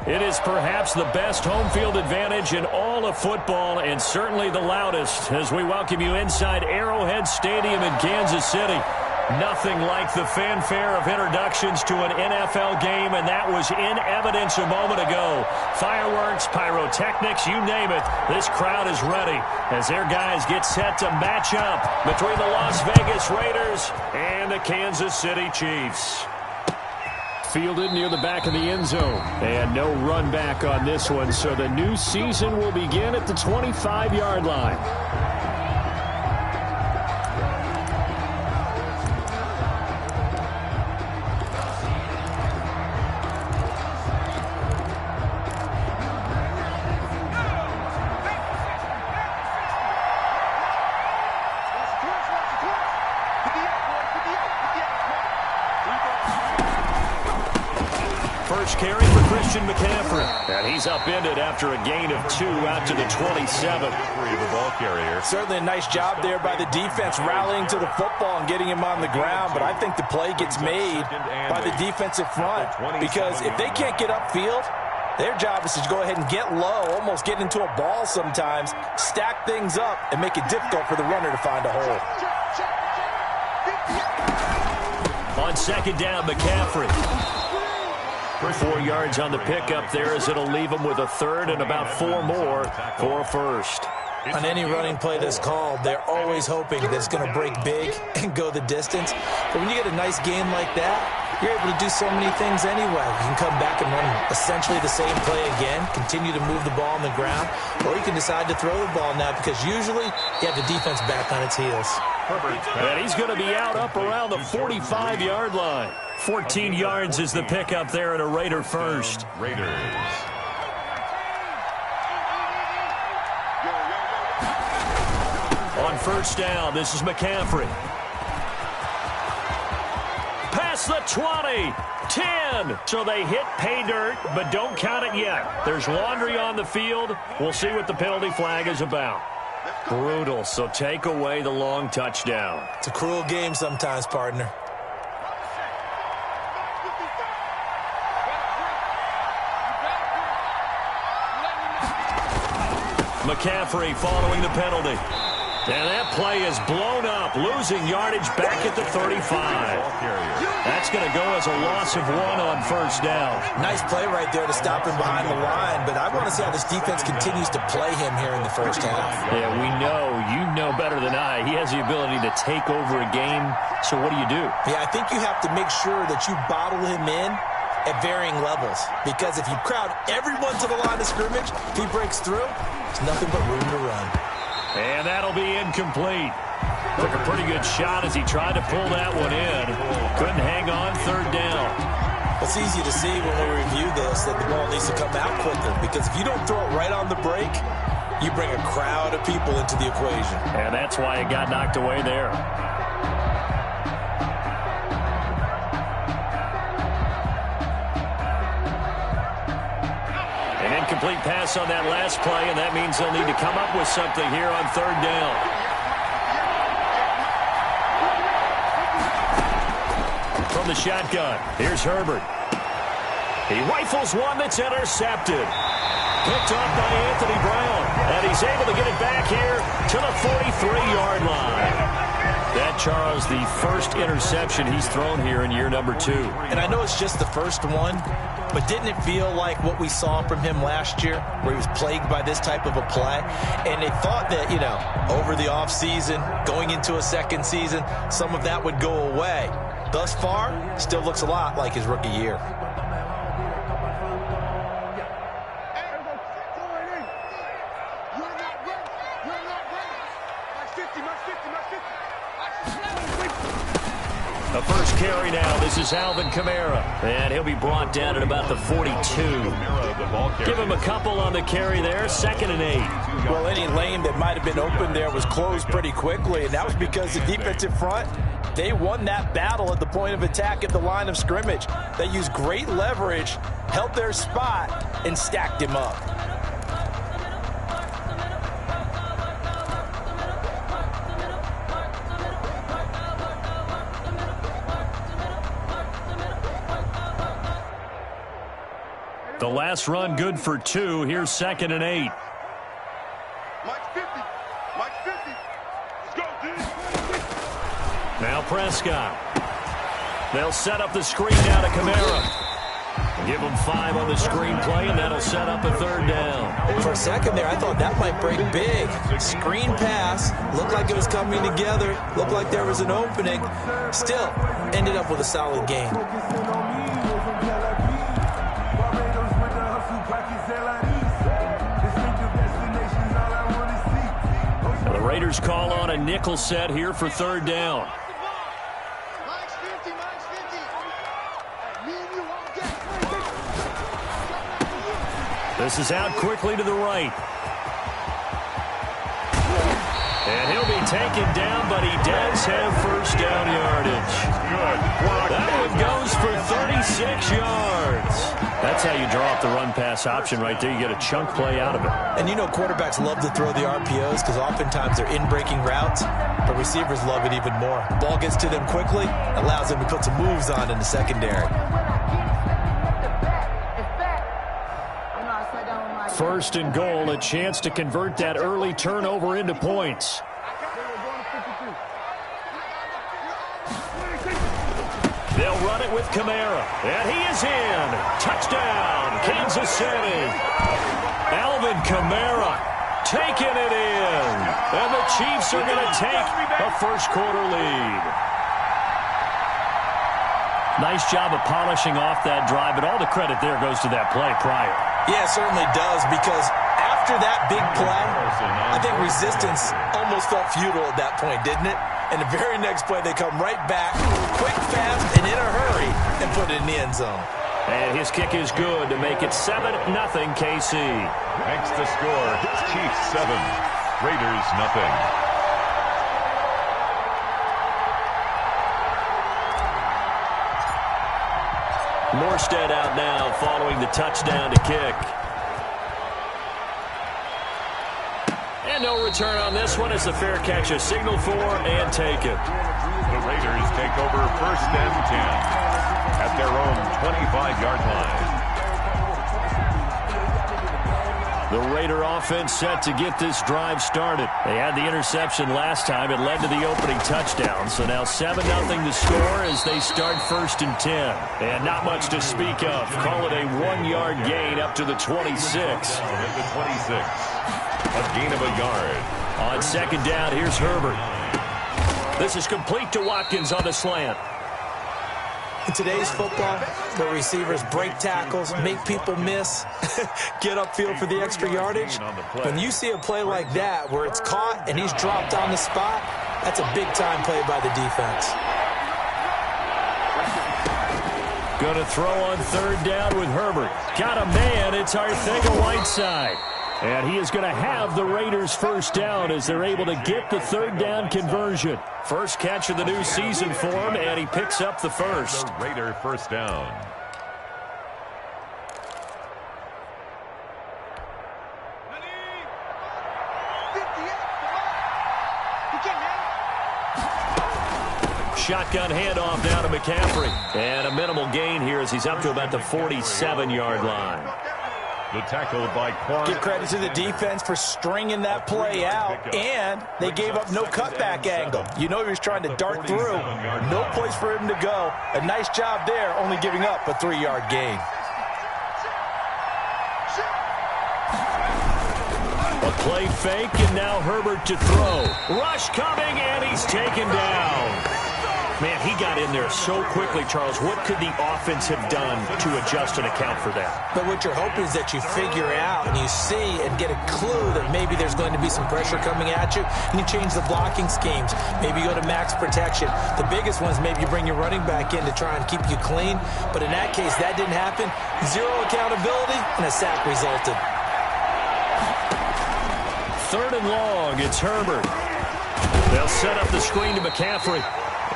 It is perhaps the best home field advantage in all of football and certainly the loudest as we welcome you inside Arrowhead Stadium in Kansas City. Nothing like the fanfare of introductions to an NFL game, and that was in evidence a moment ago. Fireworks, pyrotechnics, you name it. This crowd is ready as their guys get set to match up between the Las Vegas Raiders and the Kansas City Chiefs. Fielded near the back of the end zone. And no run back on this one, so the new season will begin at the 25-yard line. Carry for Christian McCaffrey. And he's upended after a gain of 2 out to the 27. The ball carrier. Certainly a nice job there by the defense rallying to the football and getting him on the ground. But I think the play gets made by the defensive front. Because if they can't get upfield, their job is to go ahead and get low, almost get into a ball sometimes, stack things up, and make it difficult for the runner to find a hole. On second down, McCaffrey. 4 yards on the pickup there as it'll leave him with a third and about 4 more for a first. On any running play that's called, they're always hoping that it's going to break big and go the distance. But when you get a nice gain like that, you're able to do so many things anyway. You can come back and run essentially the same play again, continue to move the ball on the ground, or you can decide to throw the ball now because usually you have the defense back on its heels. And he's going to be out up around the 45-yard line. 14 yards is the pickup there at a Raider first. Raiders. On first down, this is McCaffrey. Past the 20, 10. So they hit pay dirt, but don't count it yet. There's laundry on the field. We'll see what the penalty flag is about. Brutal, so take away the long touchdown. It's a cruel game sometimes, partner. McCaffrey following the penalty. And that play is blown up, losing yardage back at the 35. That's going to go as a loss of 1 on first down. Nice play right there to stop him behind the line, but I want to see how this defense continues to play him here in the first half. Yeah, we know. You know better than I. He has the ability to take over a game, so what do you do? Yeah, I think you have to make sure that you bottle him in at varying levels, because if you crowd everyone to the line of scrimmage, if he breaks through, there's nothing but room to run. And that'll be incomplete. Took a pretty good shot as he tried to pull that one in. Couldn't hang on third down. It's easy to see when we review this that the ball needs to come out quicker, because if you don't throw it right on the break, you bring a crowd of people into the equation. And that's why it got knocked away there. Incomplete pass on that last play, and that means they'll need to come up with something here on third down. From the shotgun, here's Herbert. He rifles one that's intercepted. Picked off by Anthony Brown, and he's able to get it back here to the 43-yard line. That, Charles, the first interception he's thrown here in year number 2. And I know it's just the first one, but didn't it feel like what we saw from him last year, where he was plagued by this type of a play? And they thought that, over the offseason, going into a second season, some of that would go away. Thus far, still looks a lot like his rookie year. A first carry now. This is Alvin Kamara. And he'll be brought down at about the 42. Give him a couple on the carry there. 2nd and 8. Well, any lane that might have been open there was closed pretty quickly, and that was because the defensive front, they won that battle at the point of attack at the line of scrimmage. They used great leverage, held their spot, and stacked him up. The last run good for 2. Here's 2nd and 8. Now Prescott. They'll set up the screen now to Kamara. Give him 5 on the screenplay, and that'll set up a 3rd down. For a second there, I thought that might break big. Screen pass. Looked like it was coming together. Looked like there was an opening. Still, ended up with a solid gain. The Raiders call on a nickel set here for 3rd down. This is out quickly to the right. And he'll be taken down, but he does have 1st down yardage. That one goes for 36 yards. That's how you draw up the run-pass option right there. You get a chunk play out of it. And you know quarterbacks love to throw the RPOs because oftentimes they're in-breaking routes, but receivers love it even more. Ball gets to them quickly, allows them to put some moves on in the secondary. 1st and goal, a chance to convert that early turnover into points. They'll run it with Kamara, and he is in. Touchdown, Kansas City. Alvin Kamara taking it in, and the Chiefs are going to take a 1st quarter lead. Nice job of polishing off that drive, but all the credit there goes to that play prior. Yeah, it certainly does, because after that big play, I think resistance almost felt futile at that point, didn't it? And the very next play, they come right back, quick, fast, and in a hurry, and put it in the end zone. And his kick is good to make it 7-0 KC. Makes the score, Chiefs 7, Raiders 0. Morstead out now following the touchdown to kick. And no return on this one as the fair catch is signaled for and taken. The Raiders take over 1st and 10 at their own 25-yard line. The Raider offense set to get this drive started. They had the interception last time. It led to the opening touchdown. So now 7-0 to score as they start 1st and 10. And not much to speak of. Call it a 1-yard gain up to the 26. At the 26. A gain of a yard. On 2nd down, here's Herbert. This is complete to Watkins on the slant. In today's football, where receivers break tackles, make people miss, get upfield for the extra yardage, when you see a play like that where it's caught and he's dropped on the spot, that's a big-time play by the defense. Going to throw on 3rd down with Herbert. Got a man. It's Arcega-Whiteside. And he is going to have the Raiders' 1st down as they're able to get the 3rd down conversion. First catch of the new season for him, and he picks up the 1st. Raider 1st down. Shotgun handoff down to McCaffrey. And a minimal gain here as he's up to about the 47-yard line. The tackle by Quan. Give credit to the defense for stringing that play out, and they gave up no cutback angle. You know he was trying to dart through. No place for him to go. A nice job there, only giving up a 3-yard gain. A play fake, and now Herbert to throw. Rush coming, and he's taken down. Man, he got in there so quickly, Charles. What could the offense have done to adjust and account for that? But what you're hoping is that you figure out and you see and get a clue that maybe there's going to be some pressure coming at you, and you change the blocking schemes. Maybe you go to max protection. The biggest one is maybe you bring your running back in to try and keep you clean. But in that case, that didn't happen. Zero accountability, and a sack resulted. 3rd and long, it's Herbert. They'll set up the screen to McCaffrey.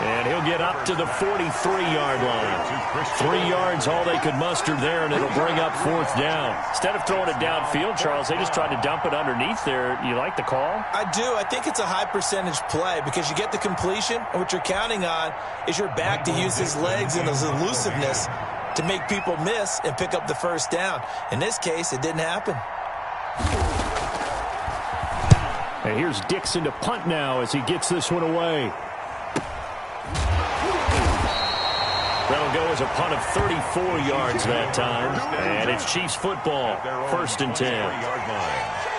And he'll get up to the 43-yard line. 3 yards, all they could muster there, and it'll bring up 4th down. Instead of throwing it downfield, Charles, they just tried to dump it underneath there. You like the call? I do. I think it's a high-percentage play because you get the completion, and what you're counting on is your back to use his legs and his elusiveness to make people miss and pick up the first down. In this case, it didn't happen. And here's Dixon to punt now as he gets this one away. That'll go as a punt of 34 yards that time. And it's Chiefs football, 1st and 10.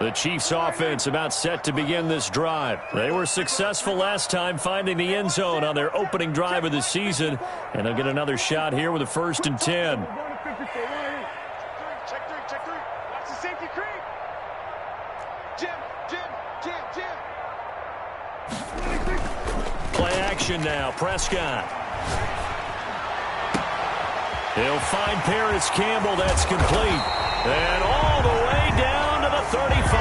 The Chiefs offense about set to begin this drive. They were successful last time finding the end zone on their opening drive of the season. And they'll get another shot here with a 1st and 10. Check three. Watch the safety creep. Jim. Play action now. Prescott. He'll find Paris Campbell. That's complete. And all the way down to the 35.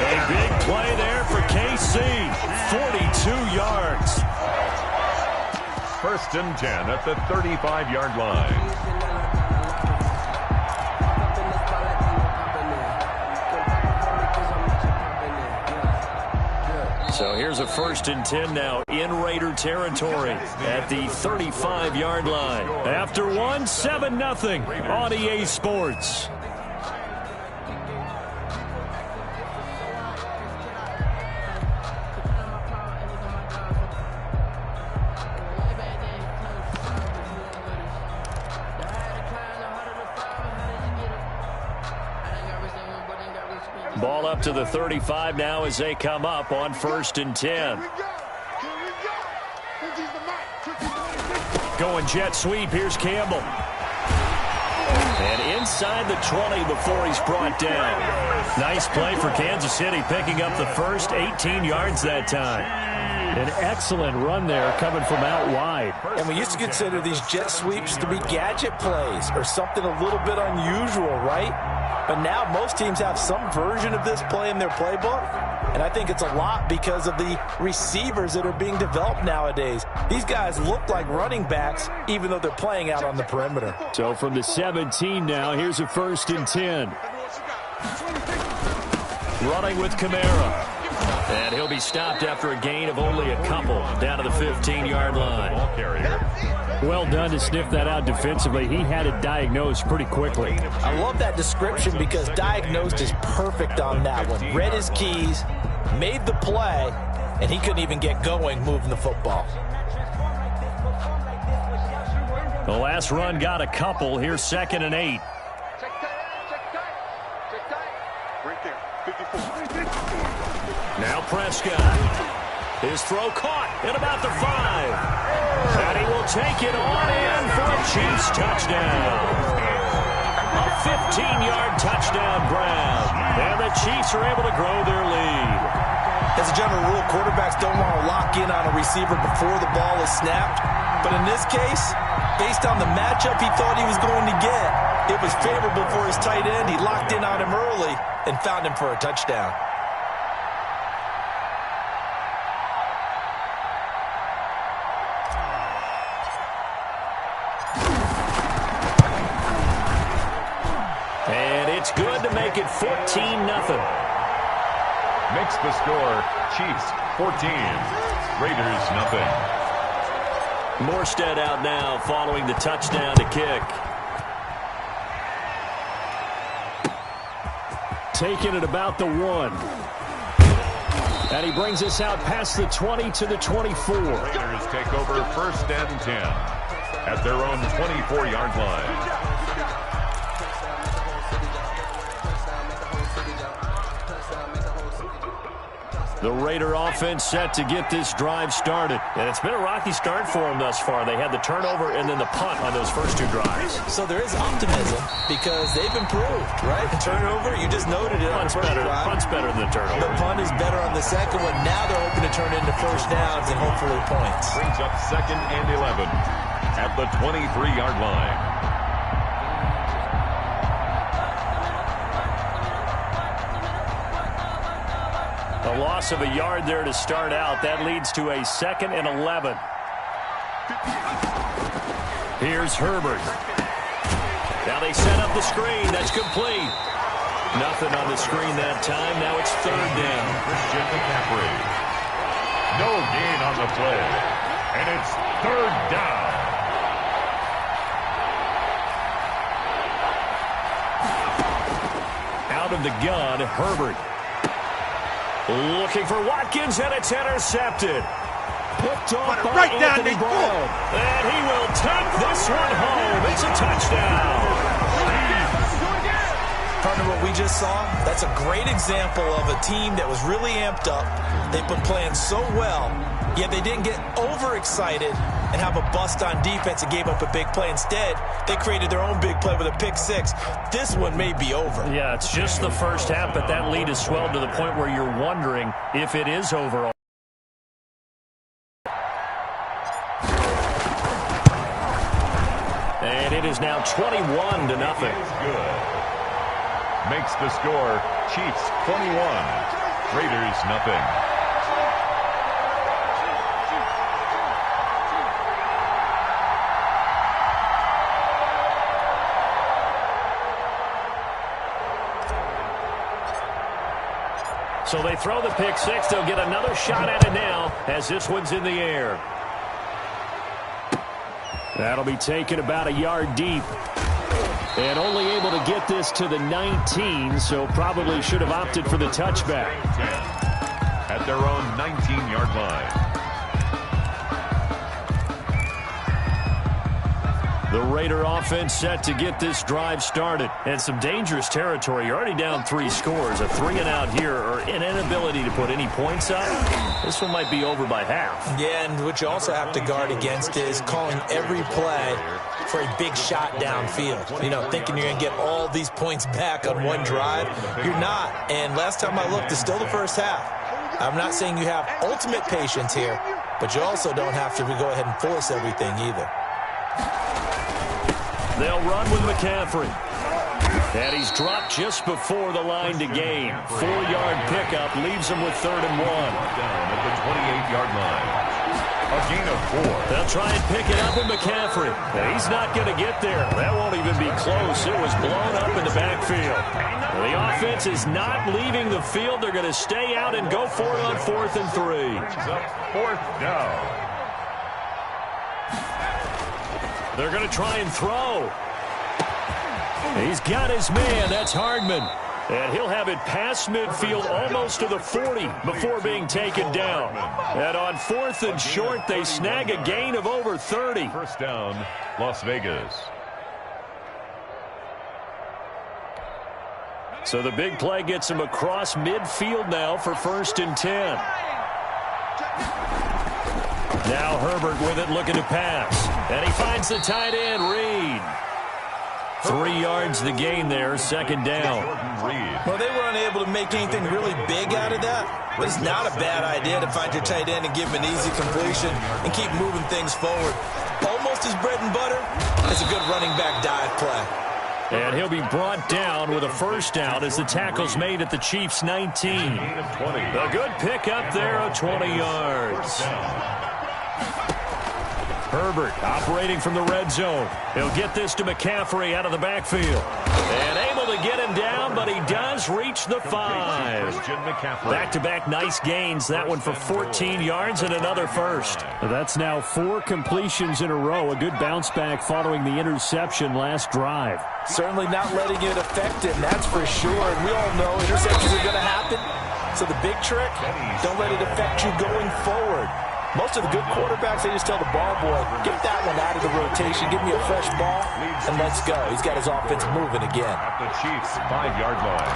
A big play there for KC. 42 yards. 1st and 10 at the 35-yard line. So here's a 1st and 10 now in Raider territory at the 35-yard line. After 7-0 on EA Sports. Ball up to the 35 now as they come up on 1st and 10. Going jet sweep. Here's Campbell. And inside the 20 before he's brought down. Nice play for Kansas City, picking up the first 18 yards that time. An excellent run there coming from out wide. And we used to consider these jet sweeps to be gadget plays or something a little bit unusual, right? But now most teams have some version of this play in their playbook. And I think it's a lot because of the receivers that are being developed nowadays. These guys look like running backs even though they're playing out on the perimeter. So from the 17 now, here's a 1st and 10. Running with Kamara. And he'll be stopped after a gain of only a couple down to the 15-yard line. Well done to sniff that out defensively. He had it diagnosed pretty quickly. I love that description because diagnosed is perfect on that one. Read his keys, made the play, and he couldn't even get going moving the football. The last run got a couple. Here's 2nd and 8. Now Prescott. His throw caught at about the 5. And he will take it on in for a Chiefs touchdown. A 15-yard touchdown, Brown. And the Chiefs are able to grow their lead. As a general rule, quarterbacks don't want to lock in on a receiver before the ball is snapped. But in this case, based on the matchup he thought he was going to get, it was favorable for his tight end. He locked in on him early and found him for a touchdown. It's good to make it 14-0. Makes the score Chiefs 14, Raiders nothing. Morstead out now following the touchdown to kick. Taking it about the 1. And he brings us out past the 20 to the 24. Raiders take over 1st and 10 at their own 24-yard line. The Raider offense set to get this drive started. And it's been a rocky start for them thus far. They had the turnover and then the punt on those first 2 drives. So there is optimism because they've improved, right? The turnover, you just noted it on the first drive. Punt's better than the turnover. The punt is better on the second one. Now they're hoping to turn into first downs and hopefully points. Brings up 2nd and 11 at the 23-yard line. A loss of a yard there to start out. That leads to a 2nd and 11. Here's Herbert. Now they set up the screen. That's complete. Nothing on the screen that time. Now it's third down. Christian McCaffrey. No gain on the play. And it's third down. Out of the gun, Herbert. Looking for Watkins, and it's intercepted. Picked off by Anthony Brown. And he will take this one home. It's a touchdown. Partner, what we just saw, that's a great example of a team that was really amped up. They've been playing so well, yet they didn't get overexcited and have a bust on defense and gave up a big play. Instead, they created their own big play with a pick six. This one may be over. Yeah, it's just the first half, but that lead has swelled to the point where you're wondering if it is over. And it is now 21-0. Good. Makes the score Chiefs 21, Raiders nothing. So they throw the pick six. They'll get another shot at it now as this one's in the air. That'll be taken about a yard deep. And only able to get this to the 19, so probably should have opted for the touchback. At their own 19-yard line. The Raider offense set to get this drive started. And some dangerous territory. You're already down 3 scores. A 3-and-out here, or an inability to put any points up. This one might be over by half. Yeah, and what you also have to guard against is calling every play for a big shot downfield. You know, thinking you're going to get all these points back on one drive. You're not. And last time I looked, it's still the first half. I'm not saying you have ultimate patience here, but you also don't have to go ahead and force everything either. They'll run with McCaffrey. And he's dropped just before the line to gain. 4-yard pickup leaves him with 3rd and 1. Down at the 28-yard line. A gain of 4. They'll try and pick it up with McCaffrey. And he's not going to get there. That won't even be close. It was blown up in the backfield. The offense is not leaving the field. They're going to stay out and go for it on 4th and 3. Brings up 4th down. They're going to try and throw. He's got his man. That's Hardman. And he'll have it past midfield almost to the 40 before being taken down. And on 4th and short, they snag a gain of over 30. First down, Las Vegas. So the big play gets him across midfield now for 1st and 10. Now Herbert with it, looking to pass. And he finds the tight end, Reed. 3 yards the gain there, 2nd down. Well, they were unable to make anything really big out of that. But it's not a bad idea to find your tight end and give him an easy completion and keep moving things forward. Almost his bread and butter is a good running back dive play. And he'll be brought down with a 1st down as the tackle's made at the Chiefs' 19. A good pickup there of 20 yards. Herbert operating from the red zone. He'll get this to McCaffrey out of the backfield. And able to get him down, but he does reach the 5. Back-to-back nice gains. That one for 14 yards and another 1st. That's now 4 completions in a row. A good bounce back following the interception last drive. Certainly not letting it affect him, that's for sure. And we all know interceptions are going to happen. So the big trick, don't let it affect you going forward. Most of the good quarterbacks, they just tell the ball boy, get that one out of the rotation, give me a fresh ball, and let's go. He's got his offense moving again. At the Chiefs' 5-yard line.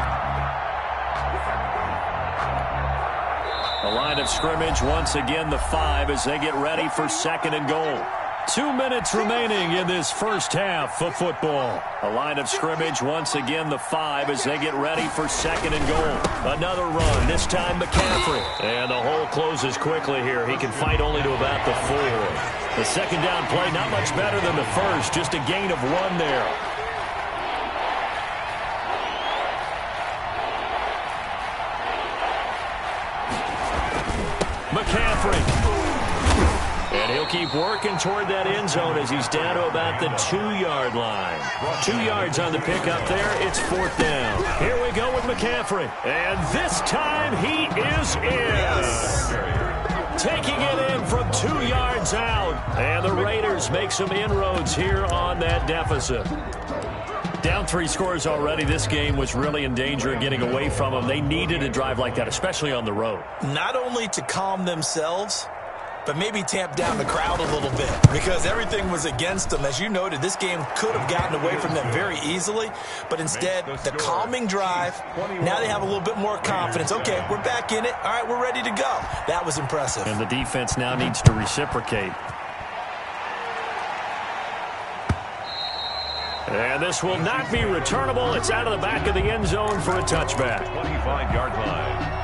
The line of scrimmage, once again, the 5 as they get ready for 2nd and goal. 2 minutes remaining in this first half of football. A line of scrimmage, once again, the 5 as they get ready for 2nd and goal. Another run, this time McCaffrey. And the hole closes quickly here. He can fight only to about the 4. The 2nd down play, not much better than the 1st. Just a gain of 1 there. McCaffrey. And he'll keep working toward that end zone as he's down to about the 2-yard line. 2 yards on the pickup there. It's 4th down. Here we go with McCaffrey. And this time he is in. Taking it in from 2 yards out. And the Raiders make some inroads here on that deficit. Down 3 scores already. This game was really in danger of getting away from them. They needed a drive like that, especially on the road. Not only to calm themselves, but maybe tamp down the crowd a little bit because everything was against them. As you noted, this game could have gotten away from them very easily, but instead, the calming drive, now they have a little bit more confidence. Okay, we're back in it. All right, we're ready to go. That was impressive. And the defense now needs to reciprocate. And this will not be returnable. It's out of the back of the end zone for a touchback. 25-yard line.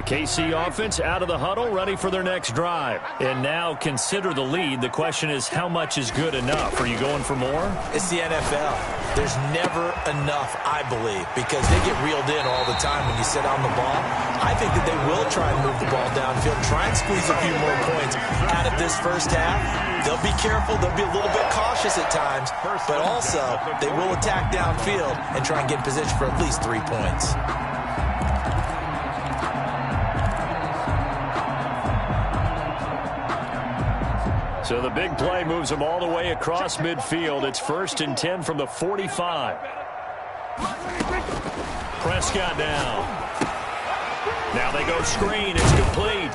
KC offense out of the huddle, ready for their next drive. And now consider the lead. The question is, how much is good enough? Are you going for more? It's the NFL. There's never enough, I believe, because they get reeled in all the time when you sit on the ball. I think that they will try and move the ball downfield, try and squeeze a few more points out of this first half. They'll be careful. They'll be a little bit cautious at times, but also they will attack downfield and try and get in position for at least 3 points. So the big play moves them all the way across midfield. It's 1st and 10 from the 45. Prescott down. Now they go screen. It's complete.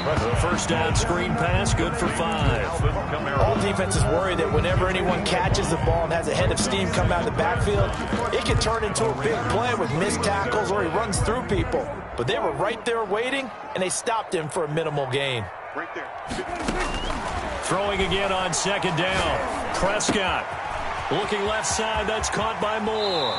The first down screen pass, good for 5. All defenses worry that whenever anyone catches the ball and has a head of steam come out of the backfield, it can turn into a big play with missed tackles or he runs through people. But they were right there waiting, and they stopped him for a minimal gain. Right there. Throwing again on 2nd down. Prescott looking left side. That's caught by Moore.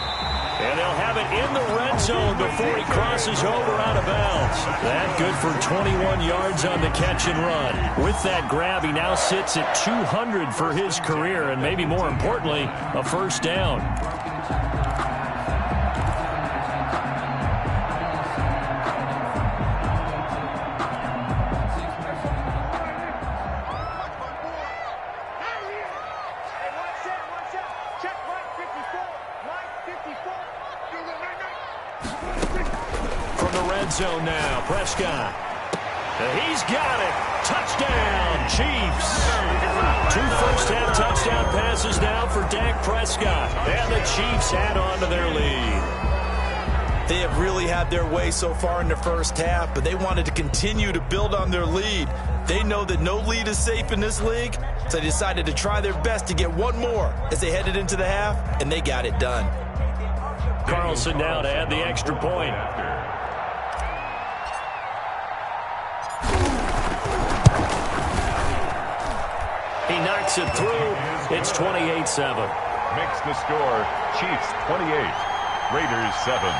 And they'll have it in the red zone before he crosses over out of bounds. That good for 21 yards on the catch and run. With that grab, he now sits at 200 for his career, and maybe more importantly, a first down. Zone now, Prescott. He's got it. Touchdown, Chiefs. 2 first-half touchdown passes now for Dak Prescott. And the Chiefs add on to their lead. They have really had their way so far in the first half, but they wanted to continue to build on their lead. They know that no lead is safe in this league, so they decided to try their best to get one more as they headed into the half, and they got it done. Carlson now to add the extra point. He knocks it through. It's 28-7. Makes the score Chiefs 28, Raiders 7.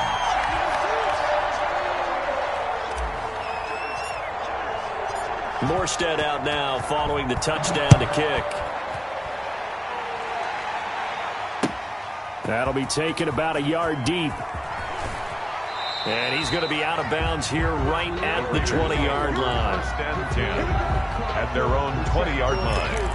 Morstead out now following the touchdown to kick. That'll be taken about a yard deep. And he's going to be out of bounds here right at the 20-yard line. 1st and 10 at their own 20-yard line.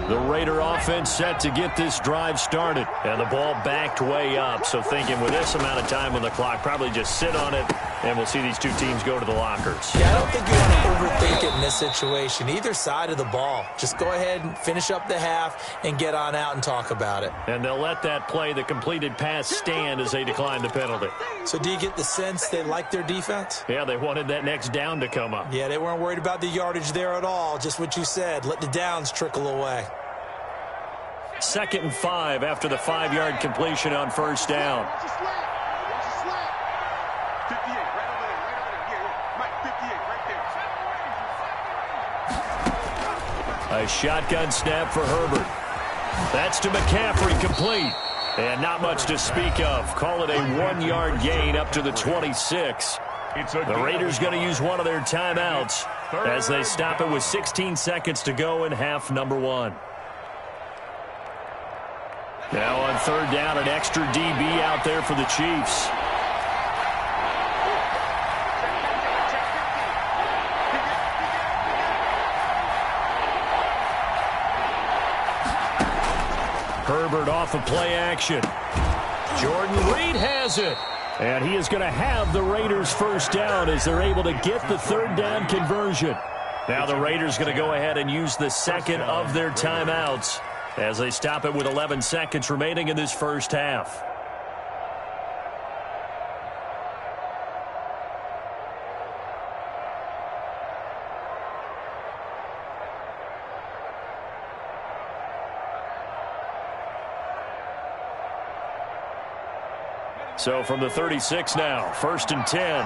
The Raider offense set to get this drive started. And the ball backed way up. So thinking with this amount of time on the clock, probably just sit on it, and we'll see these two teams go to the lockers. Yeah, I don't think you want to overthink it in this situation. Either side of the ball. Just go ahead and finish up the half and get on out and talk about it. And they'll let that play, the completed pass, stand as they decline the penalty. So do you get the sense they like their defense? Yeah, they wanted that next down to come up. Yeah, they weren't worried about the yardage there at all. Just what you said. Let the downs trickle away. 2nd and 5 after the 5-yard completion on first down. Watch the slant. Watch the slant. 58, right over there. Right over there. Yeah. Mike, 58, right there. A shotgun snap for Herbert. That's to McCaffrey, complete. And not much to speak of. Call it a 1-yard gain up to the 26. The Raiders going to use one of their timeouts as they stop it with 16 seconds to go in half number 1. Now on third down, an extra DB out there for the Chiefs. Herbert off of play action. Jordan Reed has it. And he is going to have the Raiders first down as they're able to get the third down conversion. Now the Raiders going to go ahead and use the second of their timeouts as they stop it with 11 seconds remaining in this first half. So from the 36 now, 1st and 10. 58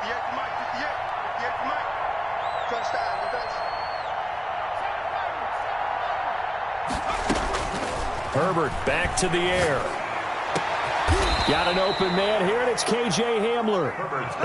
to Mike, 58 to Mike. Touchdown, defense. Herbert back to the air. Got an open man here, and it's K.J. Hamler.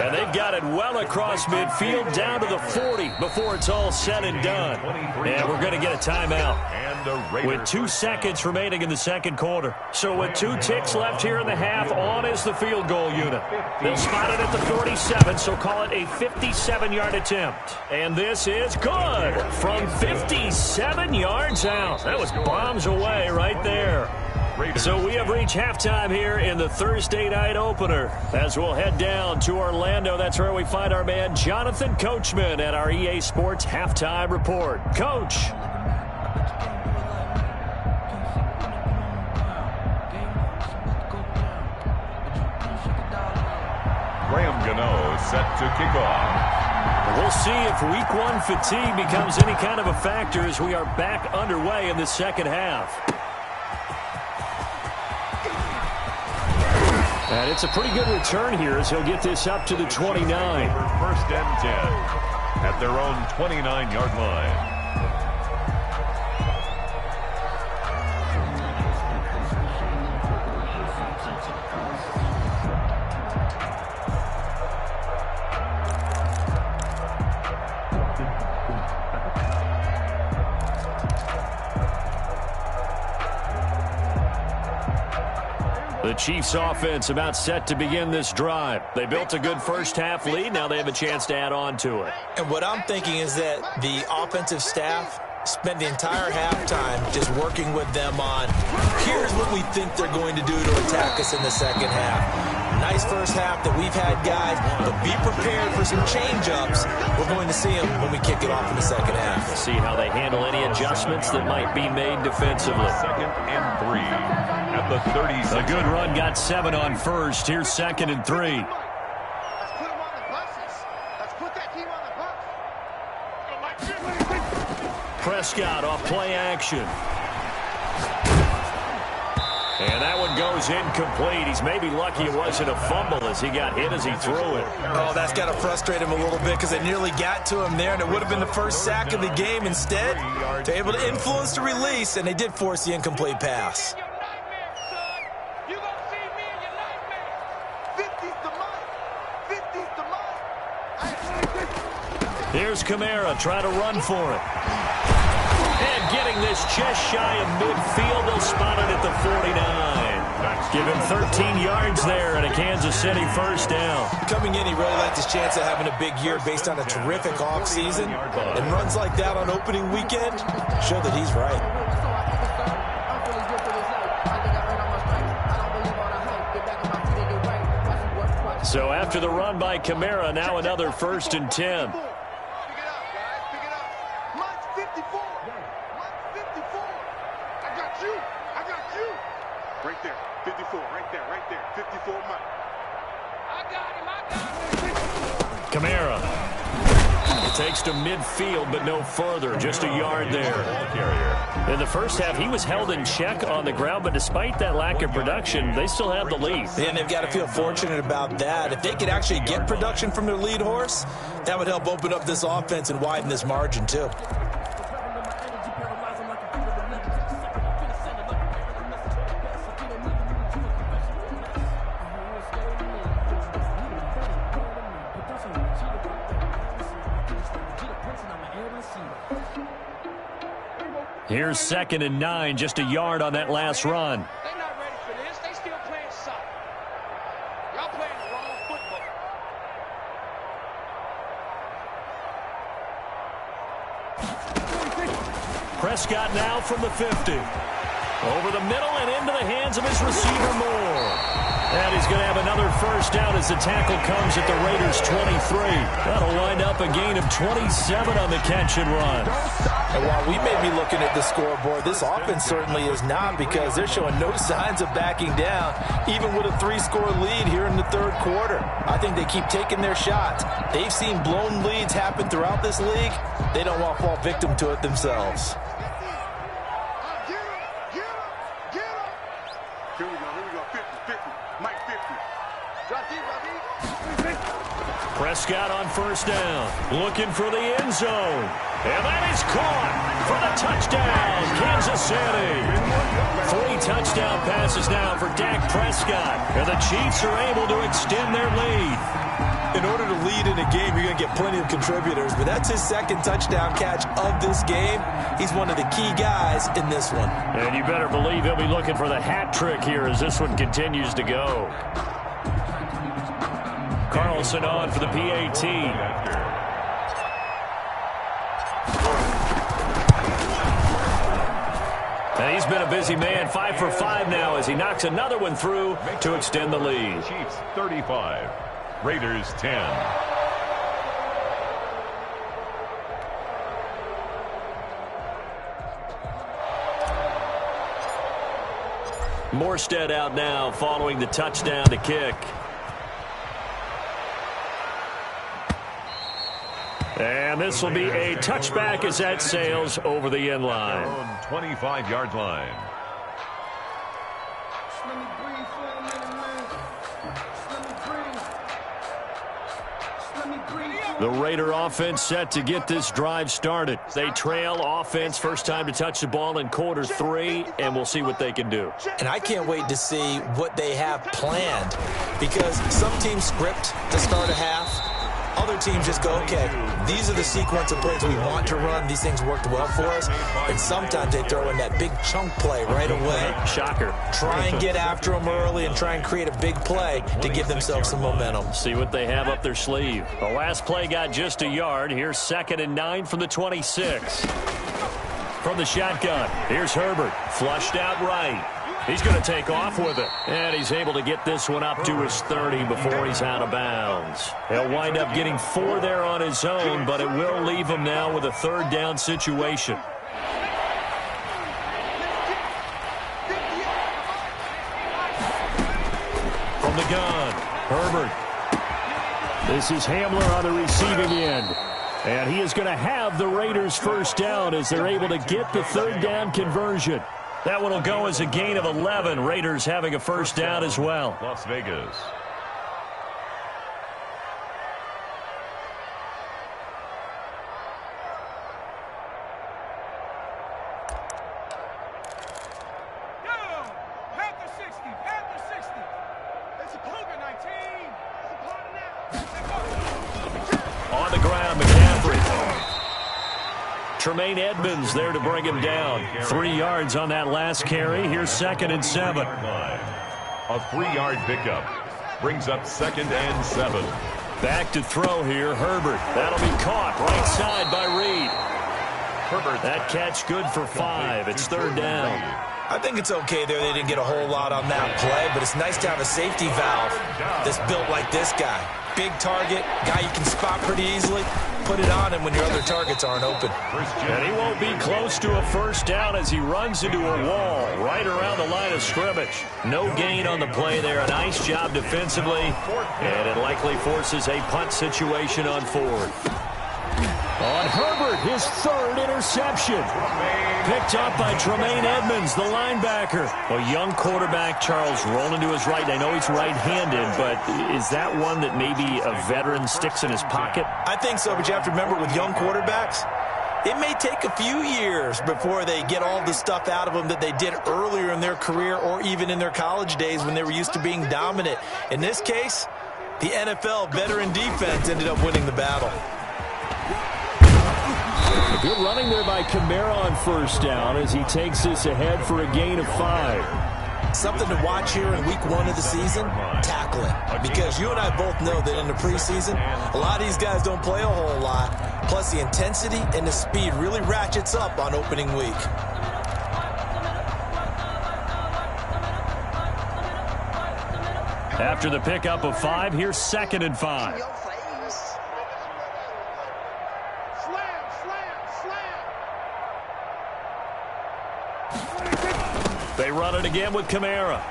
And they've got it well across midfield down to the 40 before it's all said and done. And we're going to get a timeout with 2 seconds remaining in the second quarter. So with 2 ticks left here in the half, on is the field goal unit. They'll spot it at the 37, so call it a 57-yard attempt. And this is good from 57 yards out. That was bombs away right there. So we have reached halftime here in the Thursday night opener. As we'll head down to Orlando, that's where we find our man Jonathan Coachman at our EA Sports Halftime Report. Coach. Graham Gano set to kick off. We'll see if week 1 fatigue becomes any kind of a factor as we are back underway in the second half. And it's a pretty good return here as he'll get this up to the 29. 1st and 10 at their own 29-yard line. The Chiefs offense about set to begin this drive. They built a good first half lead. Now they have a chance to add on to it. And what I'm thinking is that the offensive staff spent the entire halftime just working with them on, here's what we think they're going to do to attack us in the second half. Nice first half that we've had, guys, but be prepared for some change-ups. We're going to see them when we kick it off in the second half. See how they handle any adjustments that might be made defensively. 2nd and 3 at the 36. A good run got 7 on first. Here's 2nd and 3. Let's put them on the buses. Let's put that team on the bus. Prescott off play action. And that one goes incomplete. He's maybe lucky it wasn't a fumble as he got hit as he threw it. Oh, that's got to frustrate him a little bit because it nearly got to him there, and it would have been the first sack of the game. Instead, they're able to influence the release, and they did force the incomplete pass. Here's Kamara trying to run for it. And getting this just shy of midfield, they'll spot it at the 49. Give him 13 yards there and a Kansas City first down. Coming in, he really liked his chance of having a big year based on a terrific offseason. And runs like that on opening weekend show that he's right. So after the run by Kamara, now another 1st and 10. Right there, 54, right there, 54 Mike. I got him. Kamara. It takes to midfield, but no further, just a yard there. In the first half, he was held in check on the ground, but despite that lack of production, they still have the lead. Yeah, and they've got to feel fortunate about that. If they could actually get production from their lead horse, that would help open up this offense and widen this margin, too. Here's 2nd and 9, just a yard on that last run. They're not ready for this. They still playing soccer. Y'all playing the wrong football. Prescott now from the 50. Over the middle and into the hands of his receiver Moore. And he's going to have another first down as the tackle comes at the Raiders' 23. That'll wind up a gain of 27 on the catch and run. And while we may be looking at the scoreboard, this offense certainly is not, because they're showing no signs of backing down, even with a 3-score lead here in the third quarter. I think they keep taking their shots. They've seen blown leads happen throughout this league. They don't want to fall victim to it themselves. Here we go, 50, Mike 50. Drop deep. Prescott on first down, looking for the end zone. And that is caught for the touchdown, Kansas City. 3 touchdown passes now for Dak Prescott. And the Chiefs are able to extend their lead. In order to lead in a game, you're going to get plenty of contributors, but that's his 2nd touchdown catch of this game. He's one of the key guys in this one. And you better believe he'll be looking for the hat trick here as this one continues to go. Carlson on for the PAT. And he's been a busy man, 5 for 5 now as he knocks another one through to extend the lead. Chiefs 35, Raiders 10. Morstead out now following the touchdown to kick. And this will be a touchback as that sails over the end line. 25-yard line. The Raider offense set to get this drive started. They trail offense, first time to touch the ball in quarter 3, and we'll see what they can do. And I can't wait to see what they have planned, because some teams script to start a half. Other teams just go, okay, these are the sequence of plays we want to run. These things worked well for us. And sometimes they throw in that big chunk play right away. Shocker. Try and get after them early and try and create a big play to give themselves some momentum. See what they have up their sleeve. The last play got just a yard. Here's 2nd and 9 from the 26. From the shotgun, here's Herbert. Flushed out right. He's going to take off with it. And he's able to get this one up to his 30 before he's out of bounds. He'll wind up getting 4 there on his own, but it will leave him now with a 3rd down situation. From the gun, Herbert. This is Hamler on the receiving end. And he is going to have the Raiders' first down as they're able to get the 3rd down conversion. That one will go as a gain of 11. Raiders having a first down as well. Las Vegas. On the ground, McCaffrey. Tremaine Edmonds there to bring him down. 3 yards on that last carry. Here's 2nd and 7. A 3-yard pickup brings up 2nd and 7. Back to throw here, Herbert. That'll be caught right side by Reed. Herbert. That catch good for 5. It's 3rd down. I think it's okay there. They didn't get a whole lot on that play, but it's nice to have a safety valve that's built like this guy. Big target, guy you can spot pretty easily. Put it on him when your other targets aren't open. And he won't be close to a first down as he runs into a wall right around the line of scrimmage. No gain on the play there. A nice job defensively, and it likely forces a punt situation on 4th. On Herbert, his 3rd interception. Picked up by Tremaine Edmonds, the linebacker. A young quarterback, Charles, rolling to his right. I know he's right-handed, but is that one that maybe a veteran sticks in his pocket? I think so, but you have to remember with young quarterbacks, it may take a few years before they get all the stuff out of them that they did earlier in their career or even in their college days when they were used to being dominant. In this case, The NFL veteran defense ended up winning the battle. Good running there by Kamara on first down as he takes this ahead for a gain of 5. Something to watch here in week 1 of the season, tackling. Because you and I both know that in the preseason, a lot of these guys don't play a whole lot. Plus the intensity and the speed really ratchets up on opening week. After the pickup of 5, here's 2nd and 5. They run it again with Kamara.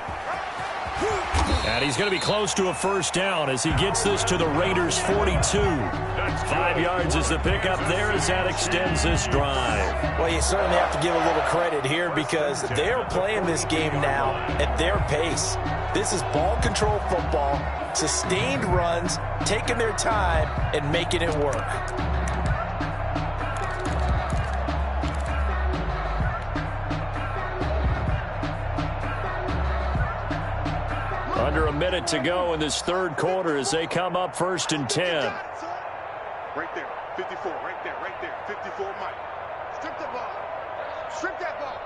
And he's going to be close to a first down as he gets this to the Raiders' 42. 5 yards is the pickup there as that extends this drive. Well, you certainly have to give a little credit here because they're playing this game now at their pace. This is ball control football, sustained runs, taking their time, and making it work. Under a minute to go in this third quarter as they come up 1st and 10. Right there, 54, right there, 54, Mike. Strip the ball. Strip that ball.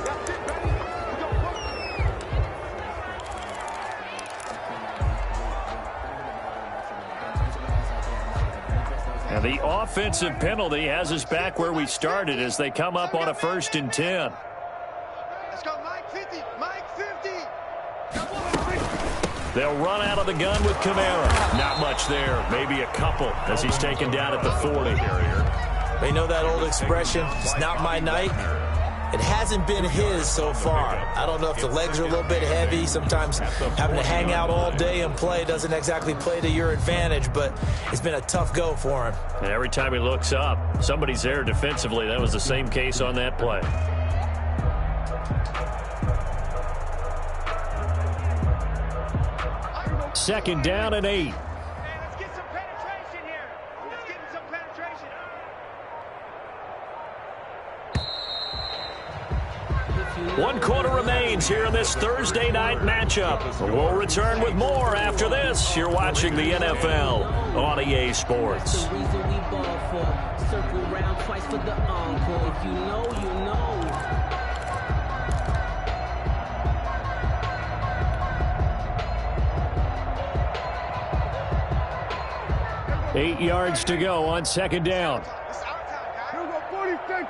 That's it, baby. We go work. And the offensive penalty has us back where we started as they come up on a 1st and 10. Let's go, Mike 50, Mike 50. They'll run out of the gun with Kamara. Not much there, maybe a couple as he's taken down at the 40. They know that old expression, it's not my night. It hasn't been his so far. I don't know if the legs are a little bit heavy. Sometimes having to hang out all day and play doesn't exactly play to your advantage, but it's been a tough go for him. And every time he looks up, somebody's there defensively. That was the same case on that play. Second down and 8. Let's get some penetration here. Let's get some penetration. 1 quarter remains here in this Thursday night matchup. We'll return with more after this. You're watching the NFL on EA Sports. The reason we ball for. Circle round twice for the encore. If you know, you know. 8 yards to go on 2nd down. It's our time, guys. Here we go, 46. Hey,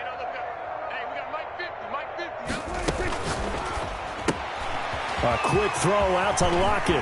no, look up. Hey, we got Mike 50, Mike 50. A quick throw out to Lockett.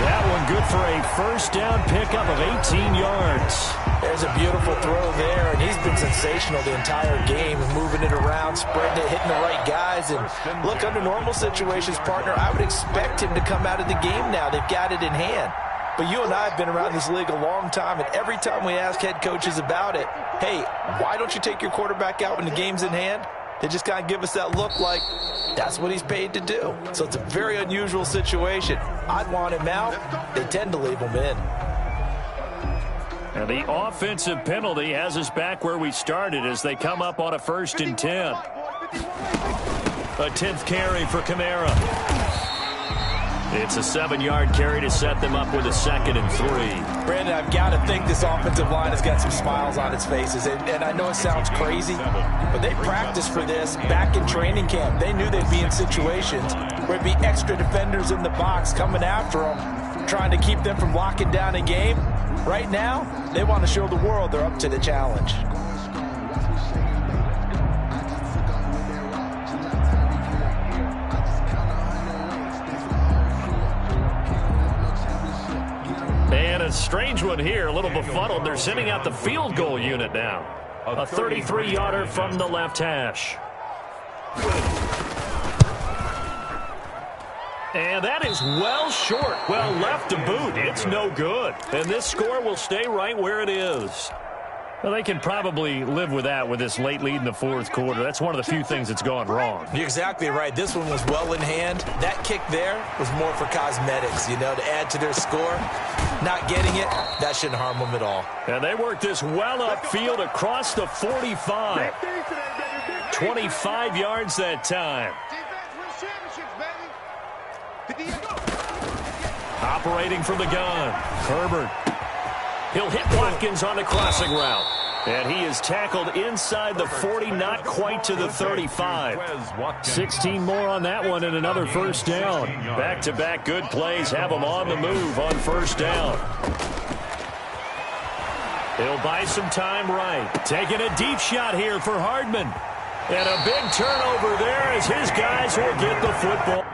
That one good for a first down pickup of 18 yards. There's a beautiful throw there, and he's been sensational the entire game, moving it around, spreading it, hitting the right guys. And look, under normal situations, partner, I would expect him to come out of the game now. They've got it in hand. But you and I have been around this league a long time, and every time we ask head coaches about it, hey, why don't you take your quarterback out when the game's in hand? They just kind of give us that look like that's what he's paid to do. So it's a very unusual situation. I'd want him out. They tend to leave him in. And the offensive penalty has us back where we started as they come up on a 1st and 10. A 10th carry for Kamara. It's a 7-yard carry to set them up with a 2nd and 3. Brandon, I've got to think this offensive line has got some smiles on its faces. And I know it sounds crazy, but they practiced for this back in training camp. They knew they'd be in situations where it'd be extra defenders in the box coming after them, trying to keep them from locking down a game. Right now, they want to show the world they're up to the challenge. And a strange one here, a little befuddled. They're sending out the field goal unit now. A 33-yarder from the left hash. And that is well short. Well, left to boot. It's no good. And this score will stay right where it is. Well, they can probably live with that with this late lead in the 4th quarter. That's one of the few things that's gone wrong. You're exactly right. This one was well in hand. That kick there was more for cosmetics, you know, to add to their score. not getting it, that shouldn't harm them at all. And they work this well upfield across the 45. 25 yards that time. Operating from the gun, Herbert. He'll hit Watkins on the crossing route. And he is tackled inside the 40, not quite to the 35. 16 more on that one and another first down. Back-to-back good plays have him on the move on first down. He'll buy some time right. Taking a deep shot here for Hardman. And a big turnover there as his guys will get the football.